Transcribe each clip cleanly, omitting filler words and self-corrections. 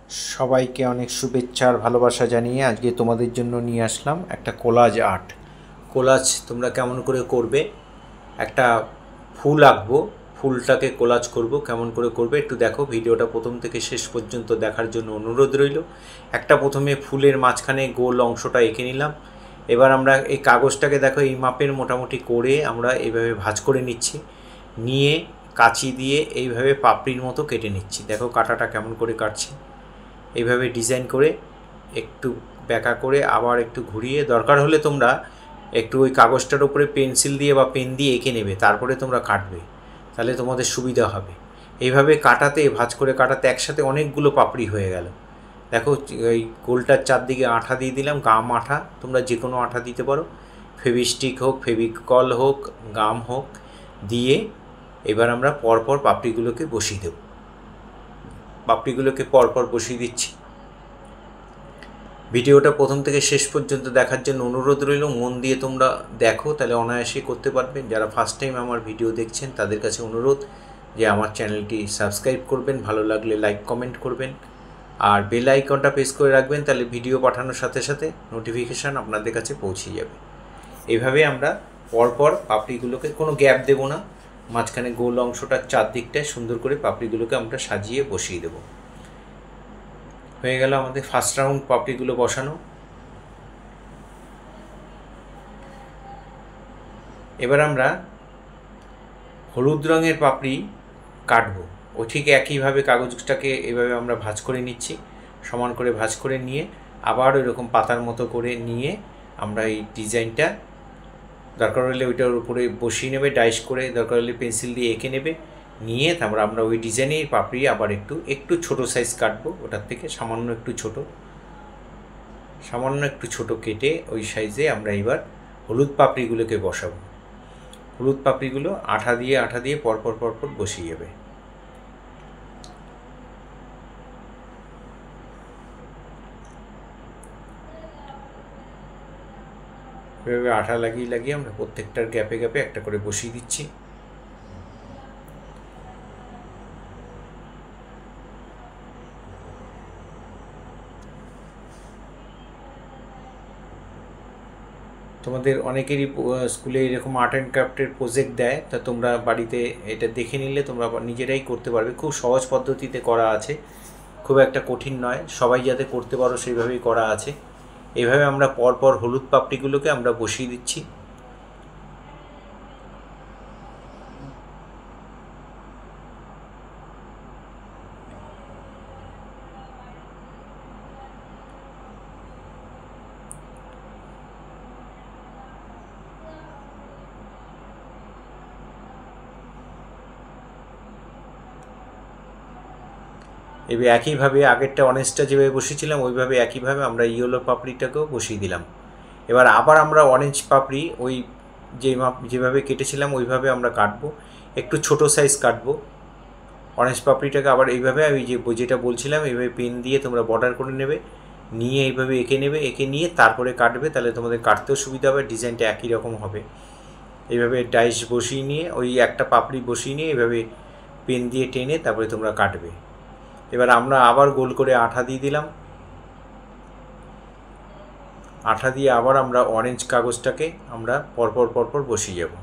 সবাইকে অনেক শুভেচ্ছা আর ভালোবাসা জানিয়ে আজকে তোমাদের জন্য নিয়ে আসলাম একটা কোলাজ আর্ট। কোলাজ তোমরা কেমন করে করবে, একটা ফুল আঁকবো, ফুলটাকে কোলাজ করব, কেমন করে করবে একটু দেখো। ভিডিওটা প্রথম থেকে শেষ পর্যন্ত দেখার জন্য অনুরোধ রইল। একটা প্রথমে ফুলের মাঝখানে গোল অংশটা এঁকে নিলাম। এবার আমরা এই কাগজটাকে দেখো এই মাপের মোটামুটি করে আমরা এইভাবে ভাঁজ করে নিচ্ছি, নিয়ে কাঁচি দিয়ে এইভাবে পাপড়ির মতো কেটে নিচ্ছি। দেখো কাটাটা কেমন করে কাটছি, এইভাবে ডিজাইন করে একটু ব্যাকা করে আবার একটু ঘুরিয়ে, দরকার হলে তোমরা একটু ওই কাগজটার উপরে পেন্সিল দিয়ে বা পেন দিয়ে এঁকে নেবে, তারপরে তোমরা কাটবে, তাহলে তোমাদের সুবিধা হবে। এইভাবে কাটাতে, ভাঁজ করে কাটাতে একসাথে অনেকগুলো পাপড়ি হয়ে গেল। দেখো ওই গোলটার চারদিকে আঠা দিয়ে দিলাম, গাম আঠা, তোমরা যে কোনো আঠা দিতে পারো, ফেভিস্টিক হোক, ফেভিকল হোক, গাম হোক, দিয়ে এবার আমরা পরপর পাপড়িগুলোকে বসিয়ে দেব। পাপড়িগুলোকে পরপর বসিয়ে দিচ্ছি। ভিডিওটা প্রথম থেকে শেষ পর্যন্ত দেখার জন্য অনুরোধ রইল। মন দিয়ে তোমরা দেখো, তাহলে অনায়াসেই করতে পারবেন। যারা ফার্স্ট টাইম আমার ভিডিও দেখছেন তাদের কাছে অনুরোধ যে আমার চ্যানেলটি সাবস্ক্রাইব করবেন, ভালো লাগলে লাইক কমেন্ট করবেন, আর বেল আইকনটা প্রেস করে রাখবেন, তাহলে ভিডিও পাঠানোর সাথে সাথে নোটিফিকেশান আপনাদের কাছে পৌঁছে যাবে। এইভাবে আমরা পরপর পাপড়িগুলোকে, কোনো গ্যাপ দেবো না, মাঝখানে গোল অংশটার চারদিকটায় সুন্দর করে পাপড়িগুলোকে আমরা সাজিয়ে বসিয়ে দেবো। হয়ে গেল আমাদের ফার্স্ট রাউন্ড পাপড়িগুলো বসানো। এবার আমরা হলুদ রঙের পাপড়ি কাটবো। ও ঠিক একইভাবে কাগজটাকে এভাবে আমরা ভাঁজ করে নিচ্ছি, সমান করে ভাঁজ করে নিয়ে আবার ওই রকম পাতার মতো করে নিয়ে আমরা এই ডিজাইনটা, দরকার হলে ওইটার উপরে বসিয়ে নেবে ডাইস করে, দরকার হলে পেন্সিল দিয়ে এঁকে নেবে, নিয়ে তারপর আমরা ওই ডিজাইনের পাপড়ি আবার একটু ছোটো সাইজ কাটবো, ওটার থেকে সামান্য একটু ছোটো কেটে ওই সাইজে আমরা এবার হলুদ পাপড়িগুলোকে বসাবো। হলুদ পাপড়িগুলো আঠা দিয়ে পরপর বসিয়ে যাবে। এভাবে আঠা লাগিয়ে আমরা প্রত্যেকটার গ্যাপে একটা করে বসিয়ে দিচ্ছি। তোমাদের অনেকেরই স্কুলে এরকম আর্ট অ্যান্ড ক্রাফটের প্রজেক্ট দেয়, তা তোমরা বাড়িতে এটা দেখে নিলে তোমরা নিজেরাই করতে পারবে। খুব সহজ পদ্ধতিতে করা আছে, খুব একটা কঠিন নয়, সবাই যাতে করতে পারো সেইভাবেই করা আছে। এইভাবে আমরা পরপর হলুদ পাপড়িগুলোকে আমরা বসিয়ে দিচ্ছি। এবার একইভাবে আগেরটা অরেঞ্জটা যেভাবে বসিয়েছিলাম ওইভাবে একইভাবে আমরা ইয়েলো পাপড়িটাকেও বসিয়ে দিলাম। এবার আবার আমরা অরেঞ্জ পাপড়ি ওই যেভাবে কেটেছিলাম ওইভাবে আমরা কাটবো, একটু ছোট সাইজ কাটবো। অরেঞ্জ পাপড়িটাকে আবার এইভাবে আমি যেটা বলছিলাম এইভাবে পেন দিয়ে তোমরা বর্ডার করে নেবে, নিয়ে এইভাবে এঁকে নিয়ে তারপরে কাটবে, তাহলে তোমাদের কাটতেও সুবিধা হবে, ডিজাইনটা একই রকম হবে। এইভাবে ডাইস বসিয়ে নিয়ে ওই একটা পাপড়ি বসিয়ে নিয়ে এইভাবে পেন দিয়ে টেনে তারপরে তোমরা কাটবে। এবার আমরা আবার গোল করে আঠা দিয়ে দিলাম, আঠা দিয়ে আবার আমরা অরেঞ্জ কাগজটাকে আমরা পরপর বসিয়ে যাব।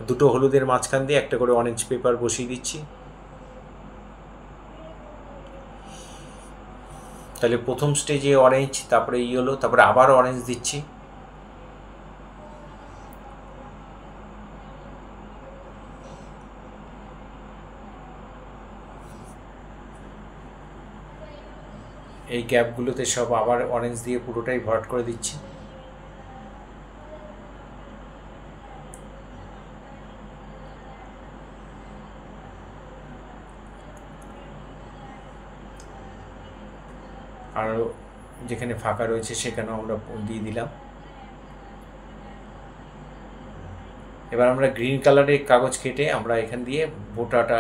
দুটো হলুদের মাঝখান দিয়ে একটা করে অরেঞ্জ পেপার বসিয়ে দিচ্ছি। তাহলে প্রথম স্টেজে অরেঞ্জ, তারপরে ইয়েলো, তারপরে আবার অরেঞ্জ দিচ্ছি। এই গ্যাপগুলোতে সব আবার অরেঞ্জ দিয়ে পুরোটাই ভরাট করে দিচ্ছি। আরও যেখানে ফাঁকা রয়েছে সেখানেও আমরা দিয়ে দিলাম। এবার আমরা গ্রিন কালারের কাগজ কেটে আমরা এখান দিয়ে বোটাটা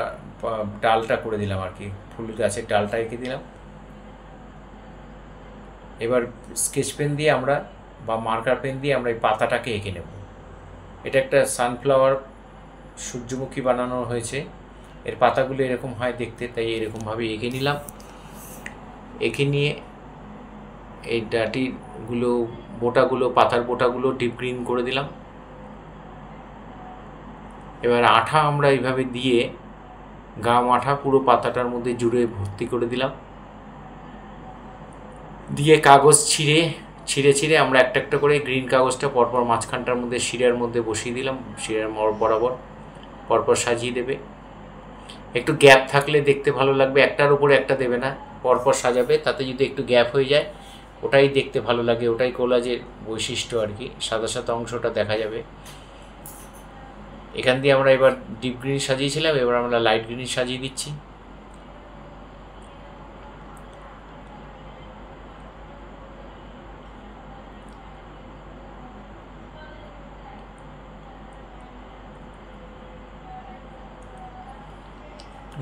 ডালটা করে দিলাম, আর কি ফুল গাছের ডালটা এঁকে দিলাম। এবার স্কেচ পেন দিয়ে আমরা বা মার্কার পেন দিয়ে আমরা এই পাতাটাকে এঁকে নেব। এটা একটা সানফ্লাওয়ার সূর্যমুখী বানানো হয়েছে, এর পাতাগুলো এরকম হয় দেখতে, তাই এরকমভাবে এঁকে নিলাম। এঁকে নিয়ে এই ডাটিগুলো, বোটাগুলো, পাতার বোটাগুলো ডিপ গ্রিন করে দিলাম। এবার আঠা আমরা এইভাবে দিয়ে গাম আঠা পুরো পাতাটার মধ্যে জুড়ে ভর্তি করে দিলাম। দিয়ে কাগজ ছিঁড়ে আমরা একটা একটা করে গ্রিন কাগজটা পরপর মাঝখানটার মধ্যে শিরার মধ্যে বসিয়ে দিলাম। শিরার বরাবর পরপর সাজিয়ে দেবে। একটু গ্যাপ থাকলে দেখতে ভালো লাগবে, একটার উপরে একটা দেবে না, পরপর সাজাবে। তাতে যদি একটু গ্যাপ হয়ে যায় ওটাই দেখতে ভালো লাগে, ওটাই কোলাজের বৈশিষ্ট্য আর কি, সাদা সাদা অংশটা দেখা যাবে। এখান দিয়ে আমরা এবার ডিপ গ্রিন সাজিয়েছিলাম, এবার আমরা লাইট গ্রিন সাজিয়ে দিচ্ছি।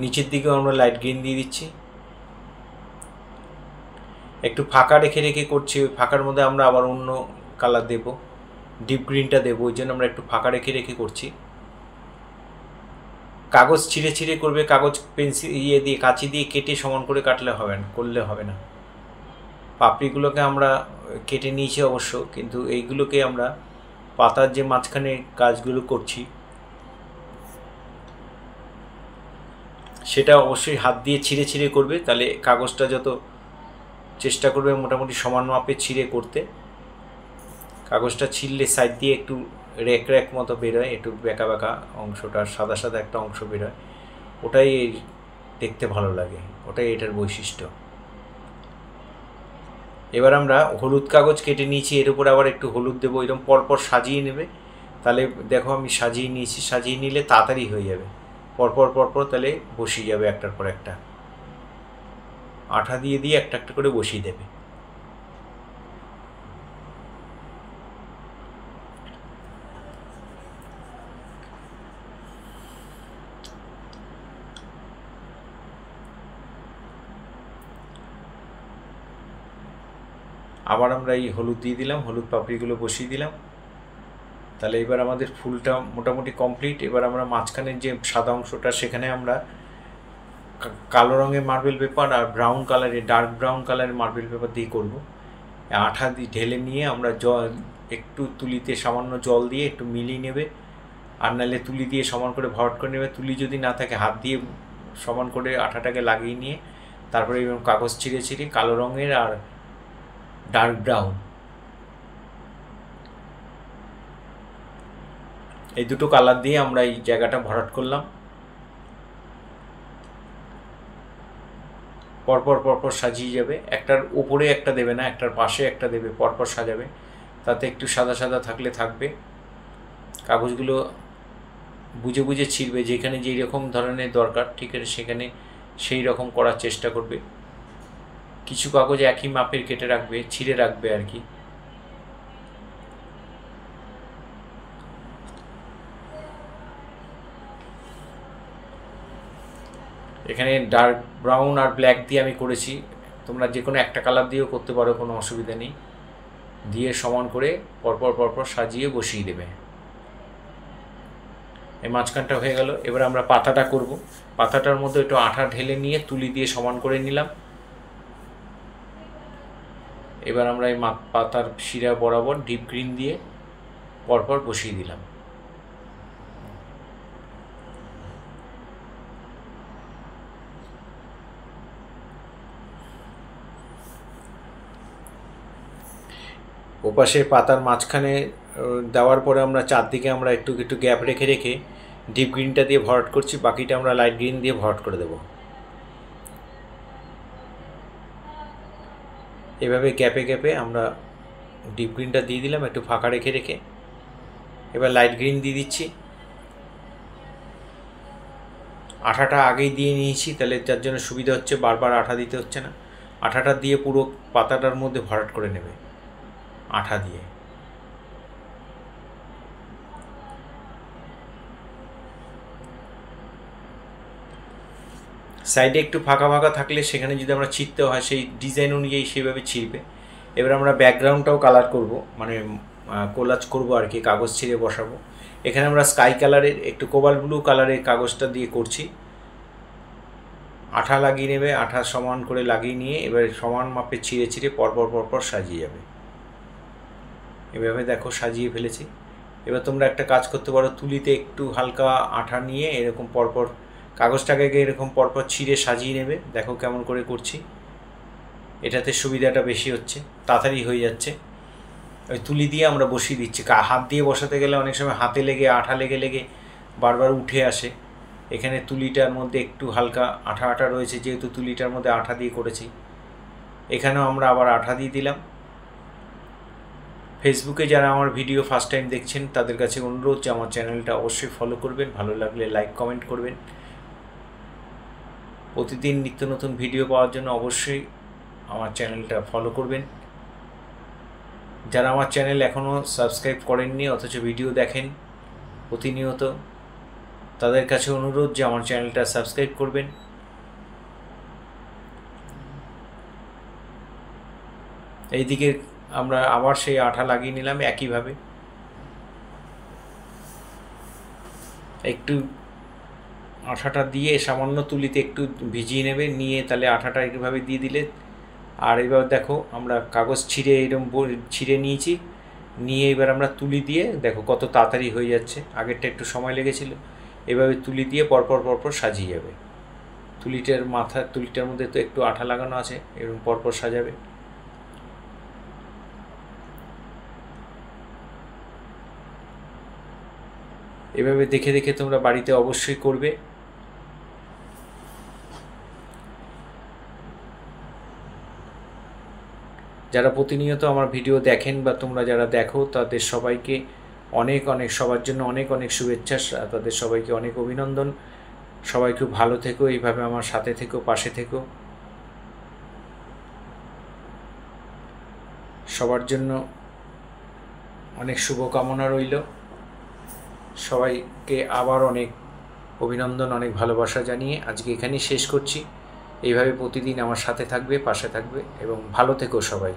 নিচের দিকেও আমরা লাইট গ্রিন দিয়ে দিচ্ছি। একটু ফাঁকা রেখে রেখে করছি, ওই ফাঁকার মধ্যে আমরা আবার অন্য কালার দেব, ডিপ গ্রিনটা দেবো, ওই জন্য আমরা একটু ফাঁকা রেখে রেখে করছি। কাগজ ছিঁড়ে করবে, কাগজ পেন্সিল দিয়ে কাঁচি দিয়ে কেটে সমান করে করলে হবে না। পাপড়িগুলোকে আমরা কেটে নিয়েছি অবশ্য, কিন্তু এইগুলোকে আমরা পাতার যে মাঝখানে কাজগুলো করছি সেটা অবশ্যই হাত দিয়ে ছিঁড়ে করবে, তাহলে কাগজটা যত চেষ্টা করবে মোটামুটি সমান মাপে ছিঁড়ে করতে। কাগজটা ছিঁড়লে সাইড দিয়ে একটু র্যাক মতো বেরোয়, একটু বেঁকা বেঁকা অংশটা, সাদা সাদা একটা অংশ বেরোয়, ওটাই দেখতে ভালো লাগে, ওটাই এটার বৈশিষ্ট্য। এবার আমরা হলুদ কাগজ কেটে নিয়েছি, এর উপর আবার একটু হলুদ দেবো, এরকম পরপর সাজিয়ে নেবে। তাহলে দেখো আমি সাজিয়ে নিয়েছি, সাজিয়ে নিলে তাড়াতাড়ি হয়ে যাবে, পরপর তাহলে বসিয়ে যাবে একটার পর একটা। আঠা দিয়ে একটা একটা করে বসিয়ে দেবে। আবার আমরা এই হলুদ দিয়ে দিলাম, হলুদ পাপড়িগুলো বসিয়ে দিলাম। তাহলে এবার আমাদের ফুলটা মোটামুটি কমপ্লিট। এবার আমরা মাঝখানের যে সাদা অংশটা সেখানে আমরা কালো রঙের মার্বেল পেপার আর ব্রাউন কালারের, ডার্ক ব্রাউন কালারের মার্বেল পেপার দিয়ে করব। আঠা দিয়ে ঢেলে নিয়ে আমরা একটু তুলিতে সামান্য জল দিয়ে একটু মিলিয়ে নেবে, আর নাহলে তুলি দিয়ে সমান করে ভরাট করে নেবে। তুলি যদি না থাকে হাত দিয়ে সমান করে আঠাটাকে লাগিয়ে নিয়ে তারপরে কাগজ ছিঁড়ে কালো রঙের আর ডার্ক ব্রাউন এই দুটো কালার দিয়ে আমরা এই জায়গাটা ভরাট করলাম। পরপর সাজিয়ে যাবে, একটার উপরে একটা দেবে না, একটার পাশে একটা দেবে, পরপর সাজাবে। তাতে একটু সাদা সাদা থাকলে থাকবে। কাগজগুলো বুঝে বুঝে ছিঁড়বে, যেখানে যেই রকম ধরনের দরকার ঠিক আছে সেখানে সেই রকম করার চেষ্টা করবে। কিছু কাগজ একই মাপের কেটে রাখবে, ছিঁড়ে রাখবে আর কি। এখানে ডার্ক ব্রাউন আর ব্ল্যাক দিয়ে আমি করেছি, তোমরা যে কোনো একটা কালার দিয়েও করতে পারো, কোনো অসুবিধা নেই। দিয়ে সমান করে পরপর সাজিয়ে বসিয়ে দেবে। এই মাঝখানটা হয়ে গেল। এবার আমরা পাতাটা করব। পাতাটার মধ্যে একটু আঠা ঢেলে নিয়ে তুলি দিয়ে সমান করে নিলাম। এবার আমরা এই পাতার শিরা বরাবর ডিপ গ্রিন দিয়ে পরপর বসিয়ে দিলাম। ওপাশে পাতার মাঝখানে দেওয়ার পরে আমরা চারদিকে আমরা একটু গ্যাপ রেখে রেখে ডিপ গ্রিনটা দিয়ে ভরাট করছি, বাকিটা আমরা লাইট গ্রিন দিয়ে ভরাট করে দেব। এভাবে গ্যাপে আমরা ডিপ গ্রিনটা দিয়ে দিলাম একটু ফাঁকা রেখে রেখে। এবার লাইট গ্রিন দিয়ে দিচ্ছি। আঠাটা আগেই দিয়ে নিয়েছি, তাহলে যার জন্য সুবিধা হচ্ছে, বারবার আঠা দিতে হচ্ছে না। আঠাটা দিয়ে পুরো পাতাটার মধ্যে ভরাট করে নেবে আঠা দিয়ে। সাইডে একটু ফাঁকা ফাঁকা থাকলে সেখানে যদি আমরা ছিঁড়তে হয় সেই ডিজাইন অনুযায়ী সেইভাবে ছিঁড়বে। এবার আমরা ব্যাকগ্রাউন্ডটাও কালার করব, মানে কোলাজ করব আর কি, কাগজ ছিঁড়ে বসাবো। এখানে আমরা স্কাই কালারের একটু কোবাল্ট ব্লু কালারের কাগজটা দিয়ে করছি। আঠা লাগিয়ে নেবে, আঠা সমান করে লাগিয়ে নিয়ে এবার সমান মাপে ছিঁড়ে ছিঁড়ে পরপর সাজিয়ে যাবে। এভাবে দেখো সাজিয়ে ফেলেছি। এবার তোমরা একটা কাজ করতে পারো, তুলিতে একটু হালকা আঠা নিয়ে এরকম পরপর কাগজটাকে এরকম পরপর ছিঁড়ে সাজিয়ে নেবে। দেখো কেমন করে করছি, এটাতে সুবিধাটা বেশি হচ্ছে, তাড়াতাড়ি হয়ে যাচ্ছে। ওই তুলি দিয়ে আমরা বসিয়ে দিচ্ছি, হাত দিয়ে বসাতে গেলে অনেক সময় হাতে লেগে আঠা লেগে বারবার উঠে আসে। এখানে তুলিটার মধ্যে একটু হালকা আঠা রয়েছে, যেহেতু তুলিটার মধ্যে আঠা দিয়ে করেছি, এখানেও আমরা আবার আঠা দিয়ে দিলাম। ফেসবুকে যারা আমার ভিডিও ফার্স্ট টাইম দেখছেন তাদের কাছে অনুরোধ যে আমার চ্যানেলটা অবশ্যই ফলো করবেন, ভালো লাগলে লাইক কমেন্ট করবেন। প্রতিদিন নিত্য নতুন ভিডিও পাওয়ার জন্য অবশ্যই আমার চ্যানেলটা ফলো করবেন। যারা আমার চ্যানেল এখনও সাবস্ক্রাইব করেননি অথচ ভিডিও দেখেন প্রতিনিয়ত, তাদের কাছে অনুরোধ যে আমার চ্যানেলটা সাবস্ক্রাইব করবেন। এইদিকে আমরা আবার সেই আঠা লাগিয়ে নিলাম একইভাবে। একটু আঠাটা দিয়ে সামান্য তুলিতে একটু ভিজিয়ে নেবে, নিয়ে তাহলে আঠাটা এইভাবে দিয়ে দিলে। আর এবার দেখো আমরা কাগজ ছিঁড়ে এরকম ছিঁড়ে নিয়েছি, নিয়ে এবার আমরা তুলি দিয়ে দেখো কত তাড়াতাড়ি হয়ে যাচ্ছে। আগেরটা একটু সময় লেগেছিল। এভাবে তুলি দিয়ে পরপর সাজিয়ে যাবে। তুলিটার মধ্যে তো একটু আঠা লাগানো আছে, এরকম পরপর সাজাবে। এভাবে দেখে দেখে তোমরা বাড়িতে অবশ্যই করবে। যারা প্রতিনিয়ত আমার ভিডিও দেখেন বা তোমরা যারা দেখো তাদের সবাইকে সবার জন্য অনেক শুভেচ্ছা, তাদের সবাইকে অনেক অভিনন্দন। সবাই খুব ভালো থেকো, এইভাবে আমার সাথে থেকো, পাশে থেকো। সবার জন্য অনেক শুভকামনা রইল। সবাইকে আবার অনেক অভিনন্দন, অনেক ভালোবাসা জানিয়ে আজকে এখানেই শেষ করছি। এইভাবে প্রতিদিন আমার সাথে থাকবে, পাশে থাকবে এবং ভালো থেকো সবাই।